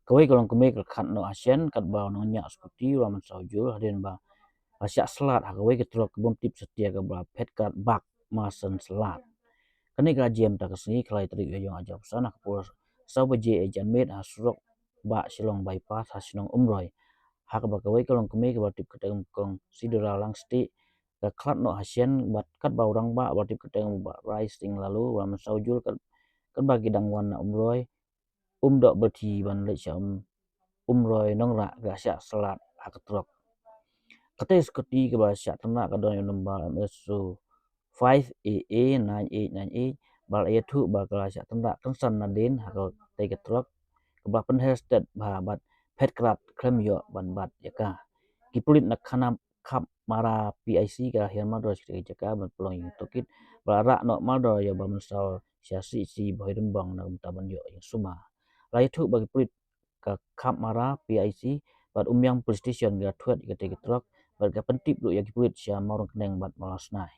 Kawai kolong kemik kat no ASEAN kat bau no nyak skuti raman saujul hadin ba Asia selat kawai ketrok kebun tip setia ke ba pet kat bak masen selat. Kani ka jem ta kesni kelai trik yong ajab sana kapur sau beje ejan met surok ba silong bypass hasinong umroi. Hak ba kawai kolong kemik ba tip keteng kong sidera lang sti ka klat no ASEAN bat kat bau rang ba tip keteng ba rising lalu raman saujul kat bagi dangwan na umroi dok berti ban le umroi nongra ga sya selat ketrok. Kate skuti ke ba sya ternak ka don nomba MSU 5AA 9898 bal ya thu ba kala sya ternak kensan nadin hako te ketrok ke ba pen hestet ba bat pet krat klem yo ban bat yaka. Kipulit nak kana kap mara PIC ka hian madro sikri jaka ban pelong yung tokit ba rak no madro ya ba mensal sia si boy rembang na taban yo yang suma. Lai thu bagi pulit ka kap mara PIC bat umyang police station ga thuat ga te ketrok bat ga pentip lu ya kipulit sia marong keneng bat malas nai.